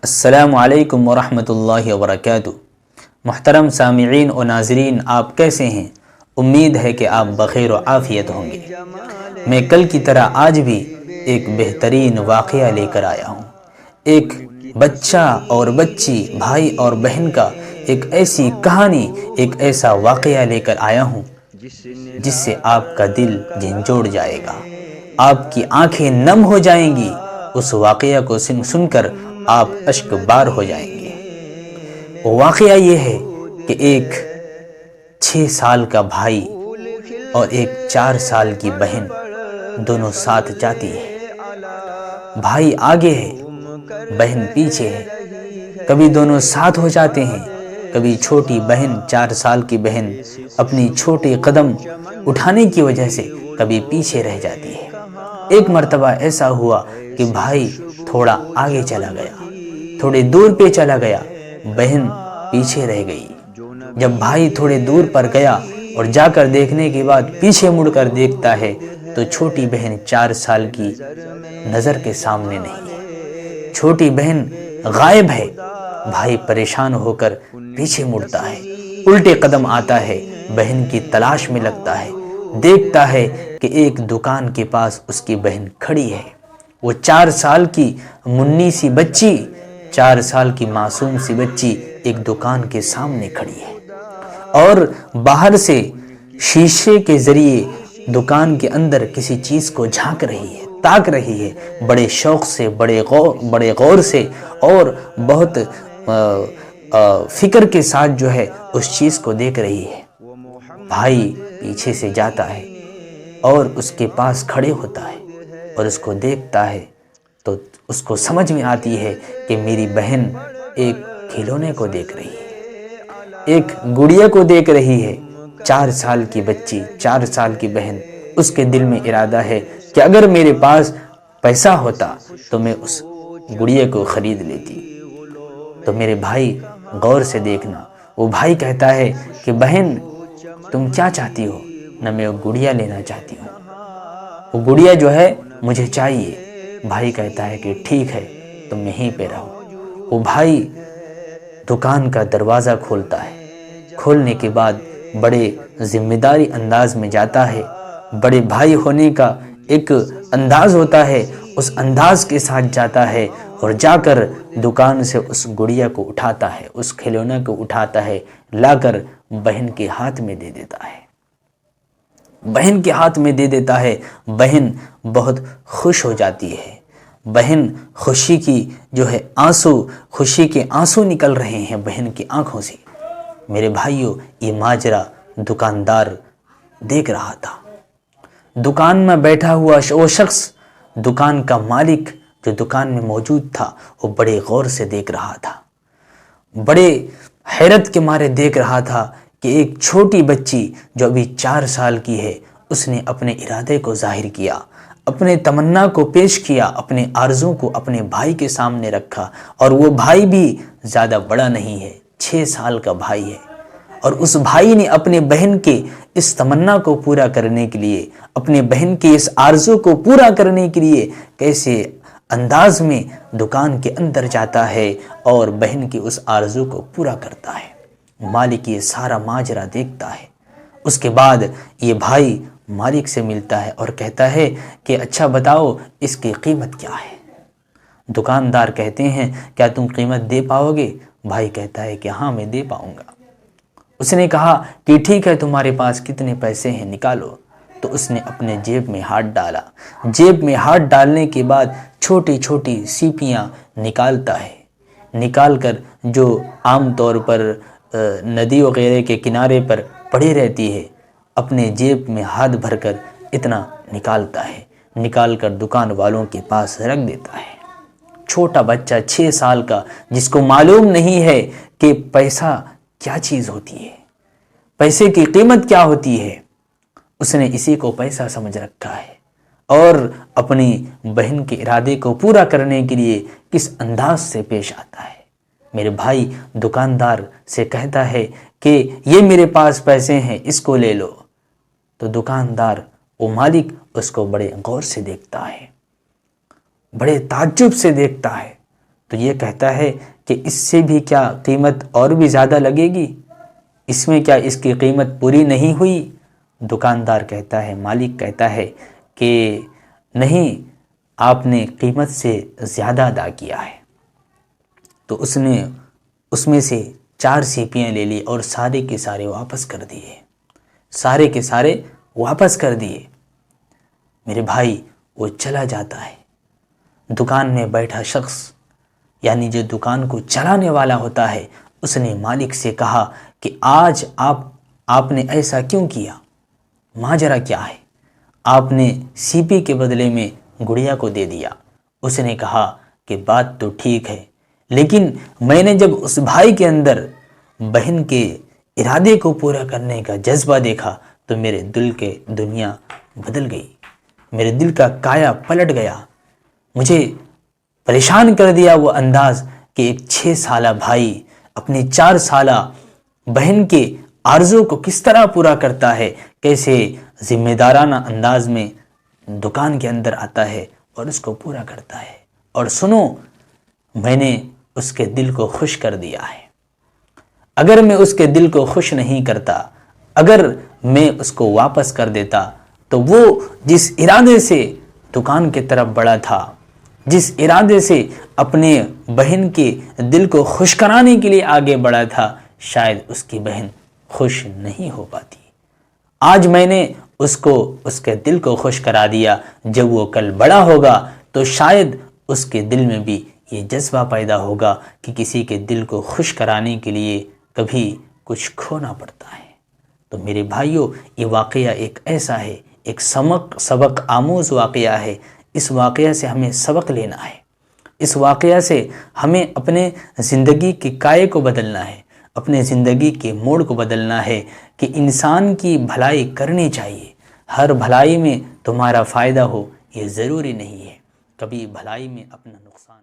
السلام علیکم ورحمۃ اللہ وبرکاتہ۔ محترم سامعین و ناظرین، آپ کیسے ہیں؟ امید ہے کہ آپ بخیر و عافیت ہوں گے۔ میں کل کی طرح آج بھی ایک بہترین واقعہ لے کر آیا ہوں۔ ایک بچہ اور بچی، بھائی اور بہن کا ایک ایسی کہانی، ایک ایسا واقعہ لے کر آیا ہوں جس سے آپ کا دل جھنجھوڑ جائے گا، آپ کی آنکھیں نم ہو جائیں گی۔ اس واقعہ کو سن کر آپ اشک بار ہو جائیں گے۔ وہ واقعہ یہ ہے کہ ایک 6 سال کا بھائی اور ایک 4 سال کی بہن دونوں ساتھ جاتی ہے۔ بھائی آگے ہے، بہن پیچھے ہے۔ کبھی دونوں ساتھ ہو جاتے ہیں، کبھی چھوٹی بہن 4 سال کی بہن اپنی چھوٹے قدم اٹھانے کی وجہ سے کبھی پیچھے رہ جاتی ہے۔ ایک مرتبہ ایسا ہوا کہ بھائی تھوڑا آگے چلا گیا، تھوڑے دور پہ چلا گیا، بہن پیچھے رہ گئی۔ جب بھائی تھوڑے دور پر گیا اور جا کر دیکھنے کے بعد پیچھے مڑ کر دیکھتا ہے تو چھوٹی بہن 4 سال کی نظر کے سامنے نہیں ہے، چھوٹی بہن غائب ہے۔ بھائی پریشان ہو کر پیچھے مڑتا ہے، الٹے قدم آتا ہے، بہن کی تلاش میں لگتا ہے۔ دیکھتا ہے کہ ایک دکان کے پاس اس کی بہن کھڑی ہے۔ وہ 4 سال کی منی سی بچی، 4 سال کی معصوم سی بچی ایک دکان کے سامنے کھڑی ہے اور باہر سے شیشے کے ذریعے دکان کے اندر کسی چیز کو جھانک رہی ہے، تاک رہی ہے، بڑے شوق سے، بڑے غور سے اور بہت فکر کے ساتھ جو ہے اس چیز کو دیکھ رہی ہے۔ بھائی پیچھے سے جاتا ہے اور اس کے پاس کھڑے ہوتا ہے اور اس کو دیکھتا ہے تو اس کو سمجھ میں آتی ہے کہ میری بہن ایک کھلونے کو دیکھ رہی ہے، ایک گڑیا کو دیکھ رہی ہے۔ 4 سال کی بچی، 4 سال کی بہن، اس کے دل میں ارادہ ہے کہ اگر میرے پاس پیسہ ہوتا تو میں اس گڑیا کو خرید لیتی۔ تو میرے بھائی غور سے دیکھنا، وہ بھائی کہتا ہے کہ بہن تم کیا چاہتی ہو؟ نہ میں وہ گڑیا لینا چاہتی ہوں، وہ گڑیا جو ہے مجھے چاہیے۔ بھائی کہتا ہے کہ ٹھیک ہے، تم یہیں پہ رہو۔ وہ بھائی دکان کا دروازہ کھولتا ہے، کھولنے کے بعد بڑے ذمہ داری انداز میں جاتا ہے۔ بڑے بھائی ہونے کا ایک انداز ہوتا ہے، اس انداز کے ساتھ جاتا ہے اور جا کر دکان سے اس گڑیا کو اٹھاتا ہے، اس کھلونے کو اٹھاتا ہے، لا کر بہن کے ہاتھ میں دے دیتا ہے۔ بہن کے ہاتھ میں دے دیتا ہے۔ بہن بہت خوش ہو جاتی ہے۔ بہن خوشی کی جو ہے خوشی کے آنسو نکل رہے ہیں بہن کی آنکھوں سے۔ میرے بھائیوں، یہ ماجرا دکاندار دیکھ رہا تھا۔ دکان میں بیٹھا ہوا وہ شخص، دکان کا مالک جو دکان میں موجود تھا، وہ بڑے غور سے دیکھ رہا تھا، بڑے حیرت کے مارے دیکھ رہا تھا کہ ایک چھوٹی بچی جو ابھی 4 سال کی ہے، اس نے اپنے ارادے کو ظاہر کیا، اپنے تمنا کو پیش کیا، اپنے آرزوں کو اپنے بھائی کے سامنے رکھا، اور وہ بھائی بھی زیادہ بڑا نہیں ہے، 6 سال کا بھائی ہے۔ اور اس بھائی نے اپنے بہن کے اس تمنا کو پورا کرنے کے لیے، اپنے بہن کے اس آرزو کو پورا کرنے کے لیے کیسے انداز میں دکان کے اندر جاتا ہے اور بہن کی اس آرزو کو پورا کرتا ہے۔ مالک یہ سارا ماجرا دیکھتا ہے۔ اس کے بعد یہ بھائی مالک سے ملتا ہے اور کہتا ہے کہ اچھا بتاؤ اس کی قیمت کیا ہے؟ دکاندار کہتے ہیں کیا تم قیمت دے پاؤ گے؟ بھائی کہتا ہے کہ ہاں میں دے پاؤں گا۔ اس نے کہا کہ ٹھیک ہے، تمہارے پاس کتنے پیسے ہیں نکالو۔ تو اس نے اپنے جیب میں ہاتھ ڈالا۔ جیب میں ہاتھ ڈالنے کے بعد چھوٹی چھوٹی سیپیاں نکالتا ہے، نکال کر جو عام طور پر ندی وغیرہ کے کنارے پر پڑی رہتی ہے، اپنے جیب میں ہاتھ بھر کر اتنا نکالتا ہے، نکال کر دکان والوں کے پاس رکھ دیتا ہے۔ چھوٹا بچہ 6 سال کا، جس کو معلوم نہیں ہے کہ پیسہ کیا چیز ہوتی ہے، پیسے کی قیمت کیا ہوتی ہے، اس نے اسی کو پیسہ سمجھ رکھا ہے اور اپنی بہن کے ارادے کو پورا کرنے کے لیے کس انداز سے پیش آتا ہے۔ میرے بھائی دکاندار سے کہتا ہے کہ یہ میرے پاس پیسے ہیں، اس کو لے لو۔ تو دکاندار، وہ مالک، اس کو بڑے غور سے دیکھتا ہے، بڑے تعجب سے دیکھتا ہے۔ تو یہ کہتا ہے کہ اس سے بھی کیا قیمت اور بھی زیادہ لگے گی، اس میں کیا اس کی قیمت پوری نہیں ہوئی؟ دکاندار کہتا ہے، مالک کہتا ہے کہ نہیں، آپ نے قیمت سے زیادہ ادا کیا ہے۔ تو اس نے اس میں سے 4 سیپیاں لے لی اور سارے کے سارے واپس کر دیے، سارے کے سارے واپس کر دیے۔ میرے بھائی، وہ چلا جاتا ہے۔ دکان میں بیٹھا شخص، یعنی جو دکان کو چلانے والا ہوتا ہے، اس نے مالک سے کہا کہ آج آپ نے ایسا کیوں کیا؟ ماجرا کیا ہے؟ آپ نے سیپی کے بدلے میں گڑیا کو دے دیا۔ اس نے کہا کہ بات تو ٹھیک ہے، لیکن میں نے جب اس بھائی کے اندر بہن کے ارادے کو پورا کرنے کا جذبہ دیکھا تو میرے دل کے دنیا بدل گئی، میرے دل کا کایا پلٹ گیا۔ مجھے پریشان کر دیا وہ انداز کہ ایک 6 سالہ بھائی اپنی 4 سالہ بہن کے آرزو کو کس طرح پورا کرتا ہے، کیسے ذمہ دارانہ انداز میں دکان کے اندر آتا ہے اور اس کو پورا کرتا ہے۔ اور سنو، میں نے اس کے دل کو خوش کر دیا ہے۔ اگر میں اس کے دل کو خوش نہیں کرتا، اگر میں اس کو واپس کر دیتا، تو وہ جس ارادے سے دکان کی طرف بڑھا تھا، جس ارادے سے اپنے بہن کے دل کو خوش کرانے کے لیے آگے بڑھا تھا، شاید اس کی بہن خوش نہیں ہو پاتی۔ آج میں نے اس کے دل کو خوش کرا دیا، جب وہ کل بڑا ہوگا تو شاید اس کے دل میں بھی یہ جذبہ پیدا ہوگا کہ کسی کے دل کو خوش کرانے کے لیے کبھی کچھ کھونا پڑتا ہے۔ تو میرے بھائیوں، یہ واقعہ ایک ایسا ہے، ایک سبق آموز واقعہ ہے۔ اس واقعہ سے ہمیں سبق لینا ہے، اس واقعہ سے ہمیں اپنے زندگی کے کائے کو بدلنا ہے، اپنے زندگی کے موڑ کو بدلنا ہے کہ انسان کی بھلائی کرنی چاہیے۔ ہر بھلائی میں تمہارا فائدہ ہو یہ ضروری نہیں ہے، کبھی بھلائی میں اپنا نقصان